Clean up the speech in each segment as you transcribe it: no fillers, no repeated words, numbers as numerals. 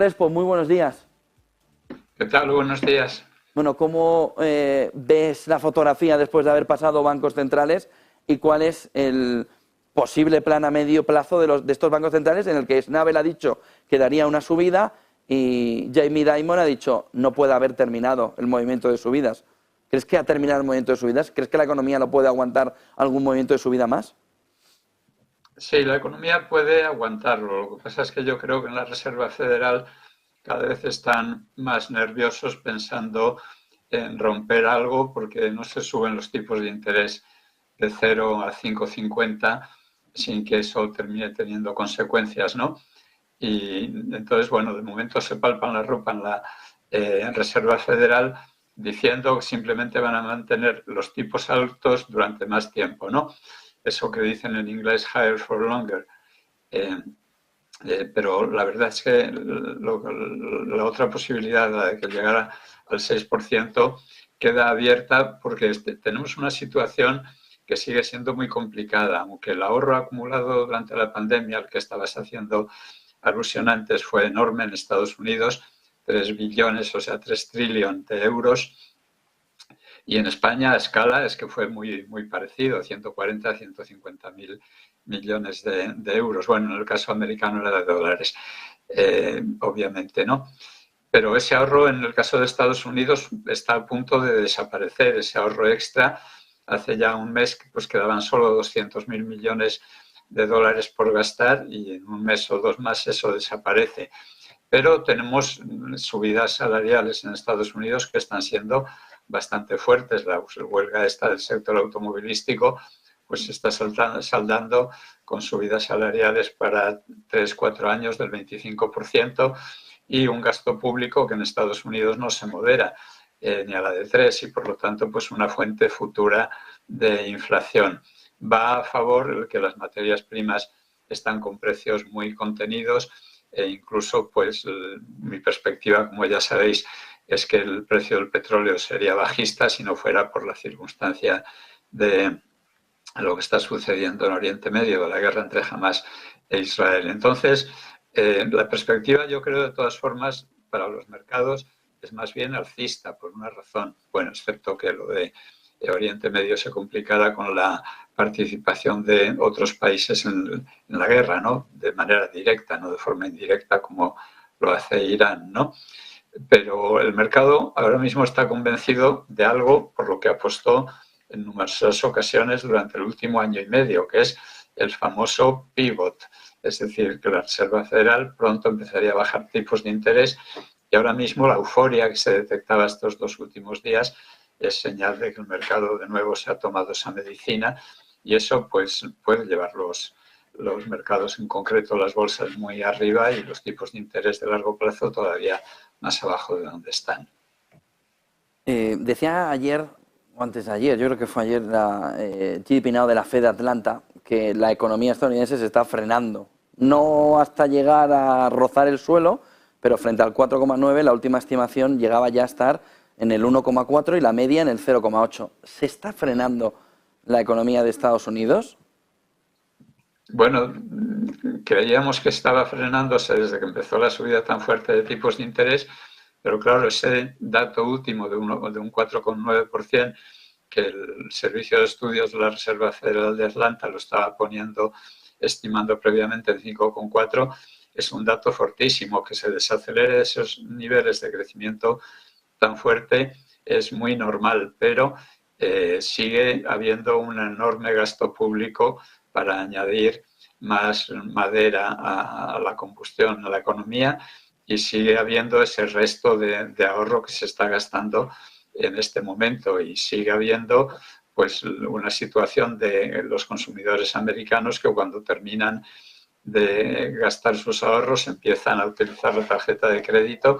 Pues muy buenos días. ¿Qué tal? Buenos días. Bueno, ¿cómo ves la fotografía después de haber pasado bancos centrales y cuál es el posible plan a medio plazo de estos bancos centrales en el que Schnabel ha dicho que daría una subida y Jamie Dimon ha dicho no puede haber terminado el movimiento de subidas? ¿Crees que ha terminado el movimiento de subidas? ¿Crees que la economía no puede aguantar algún movimiento de subida más? Sí, la economía puede aguantarlo. Lo que pasa es que yo creo que en la Reserva Federal cada vez están más nerviosos pensando en romper algo porque no se suben los tipos de interés de 0 a 5,50 sin que eso termine teniendo consecuencias, ¿no? Y entonces, bueno, de momento se palpan la ropa en la Reserva Federal diciendo que simplemente van a mantener los tipos altos durante más tiempo, ¿no? Eso que dicen en inglés higher for longer. Eh, pero la verdad es que la otra posibilidad, la de que llegara al 6%, queda abierta porque tenemos una situación que sigue siendo muy complicada. Aunque el ahorro acumulado durante la pandemia, al que estabas haciendo alusión antes, fue enorme en Estados Unidos, 3 billones, o sea, 3 trillones de euros, y en España a escala es que fue muy parecido, 140 a 150 mil millones de euros. Bueno, en el caso americano era de dólares, obviamente, ¿no? Pero ese ahorro en el caso de Estados Unidos está a punto de desaparecer, ese ahorro extra. Hace ya un mes que pues quedaban solo 200.000 millones de dólares por gastar y en un mes o dos más eso desaparece. Pero tenemos subidas salariales en Estados Unidos que están siendo bastante fuertes. La huelga esta del sector automovilístico pues se está saldando con subidas salariales para 3-4 años del 25% y un gasto público que en Estados Unidos no se modera ni a la de 3 y por lo tanto pues una fuente futura de inflación. Va a favor el que las materias primas están con precios muy contenidos e incluso pues mi perspectiva, como ya sabéis, es que el precio del petróleo sería bajista si no fuera por la circunstancia de lo que está sucediendo en Oriente Medio, de la guerra entre Hamas e Israel. Entonces, la perspectiva, yo creo, de todas formas, para los mercados es más bien alcista, por una razón, bueno, excepto que lo de Oriente Medio se complicara con la participación de otros países en la guerra, ¿no? De manera directa, no de forma indirecta como lo hace Irán, ¿no? Pero el mercado ahora mismo está convencido de algo por lo que apostó en numerosas ocasiones durante el último año y medio, que es el famoso pivot, es decir, que la Reserva Federal pronto empezaría a bajar tipos de interés y ahora mismo la euforia que se detectaba estos dos últimos días es señal de que el mercado de nuevo se ha tomado esa medicina y eso pues puede llevar los mercados, en concreto las bolsas, muy arriba y los tipos de interés de largo plazo todavía más abajo de donde están. Decía ayer, o antes de ayer, yo creo que fue ayer, G. Pinado de la Fed de Atlanta, que la economía estadounidense se está frenando. No hasta llegar a rozar el suelo, pero frente al 4,9, la última estimación llegaba ya a estar en el 1,4 y la media en el 0,8. ¿Se está frenando la economía de Estados Unidos? Bueno, creíamos que estaba frenándose desde que empezó la subida tan fuerte de tipos de interés, pero claro, ese dato último de un 4,9% que el Servicio de Estudios de la Reserva Federal de Atlanta lo estaba estimando previamente en 5,4, es un dato fortísimo. Que se desacelere esos niveles de crecimiento tan fuerte es muy normal, pero sigue habiendo un enorme gasto público para añadir más madera a la combustión, a la economía, y sigue habiendo ese resto de ahorro que se está gastando en este momento y sigue habiendo pues una situación de los consumidores americanos que cuando terminan de gastar sus ahorros empiezan a utilizar la tarjeta de crédito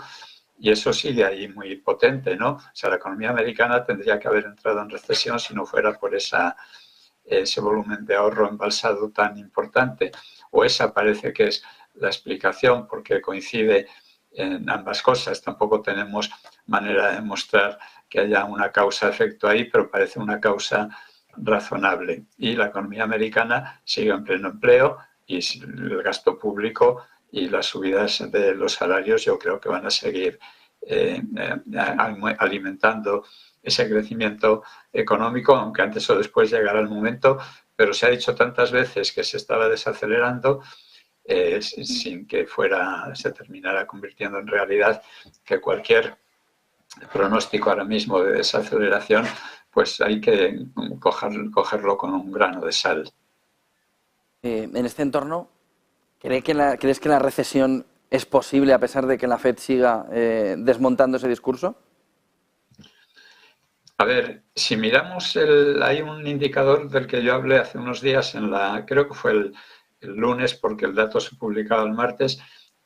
y eso sigue ahí muy potente, ¿no? O sea, la economía americana tendría que haber entrado en recesión si no fuera por ese volumen de ahorro embalsado tan importante. O esa parece que es la explicación, porque coincide en ambas cosas. Tampoco tenemos manera de demostrar que haya una causa-efecto ahí, pero parece una causa razonable. Y la economía americana sigue en pleno empleo y el gasto público y las subidas de los salarios yo creo que van a seguir alimentando ese crecimiento económico, aunque antes o después llegará el momento, pero se ha dicho tantas veces que se estaba desacelerando sin que se terminara convirtiendo en realidad, que cualquier pronóstico ahora mismo de desaceleración, pues hay que cogerlo con un grano de sal. En este entorno, ¿crees que la recesión es posible a pesar de que la FED siga desmontando ese discurso? A ver, si miramos, hay un indicador del que yo hablé hace unos días, creo que fue el lunes, porque el dato se publicaba el martes,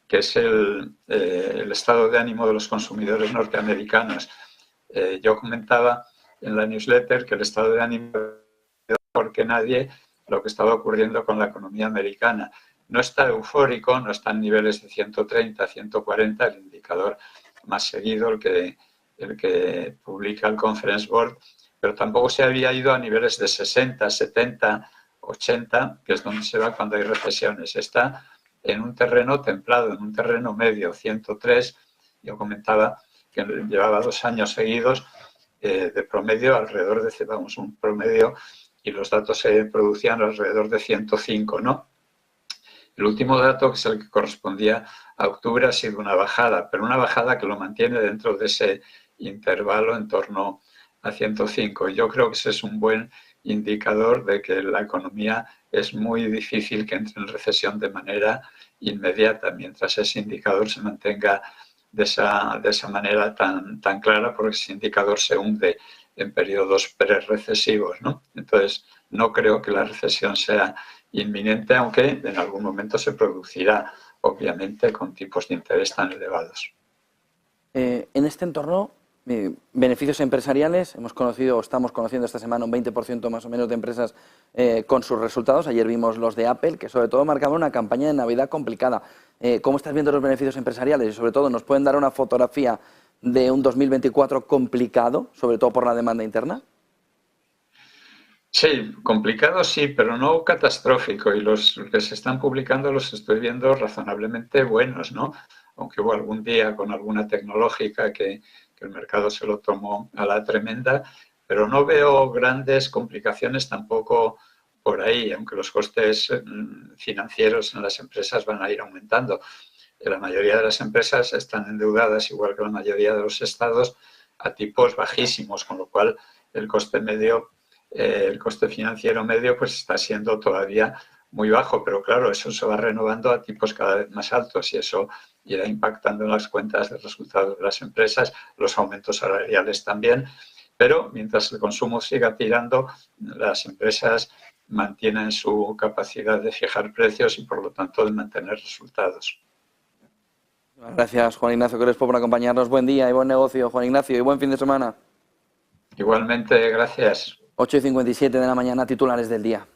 que es el estado de ánimo de los consumidores norteamericanos. Yo comentaba en la newsletter que el estado de ánimo es mejor que nadie lo que estaba ocurriendo con la economía americana. No está eufórico, no está en niveles de 130, 140, el indicador más seguido, el que publica el Conference Board, pero tampoco se había ido a niveles de 60, 70, 80, que es donde se va cuando hay recesiones. Está en un terreno templado, en un terreno medio, 103. Yo comentaba que llevaba 2 años seguidos de promedio alrededor de, un promedio, y los datos se producían alrededor de 105, ¿no? El último dato, que es el que correspondía a octubre, ha sido una bajada, pero una bajada que lo mantiene dentro de ese intervalo en torno a 105. Yo creo que ese es un buen indicador de que la economía es muy difícil que entre en recesión de manera inmediata, mientras ese indicador se mantenga de esa manera tan clara, porque ese indicador se hunde en periodos pre-recesivos, ¿no? Entonces, no creo que la recesión sea inminente, aunque en algún momento se producirá, obviamente, con tipos de interés tan elevados. En este entorno, beneficios empresariales, estamos conociendo esta semana un 20% más o menos de empresas con sus resultados. Ayer vimos los de Apple, que sobre todo marcaban una campaña de Navidad complicada. ¿Cómo estás viendo los beneficios empresariales? Y sobre todo, ¿nos pueden dar una fotografía de un 2024 complicado, sobre todo por la demanda interna? Sí, complicado sí, pero no catastrófico. Y los que se están publicando los estoy viendo razonablemente buenos, ¿no? Aunque hubo algún día con alguna tecnológica que el mercado se lo tomó a la tremenda, pero no veo grandes complicaciones tampoco por ahí, aunque los costes financieros en las empresas van a ir aumentando. La mayoría de las empresas están endeudadas, igual que la mayoría de los estados, a tipos bajísimos, con lo cual el coste financiero medio pues está siendo todavía muy bajo, pero claro, eso se va renovando a tipos cada vez más altos y eso irá impactando en las cuentas de resultados de las empresas, los aumentos salariales también, pero mientras el consumo siga tirando, las empresas mantienen su capacidad de fijar precios y por lo tanto de mantener resultados. Gracias, Juan Ignacio Crespo, por acompañarnos. Buen día y buen negocio, Juan Ignacio, y buen fin de semana. Igualmente, gracias. 8:57 de la mañana, titulares del día.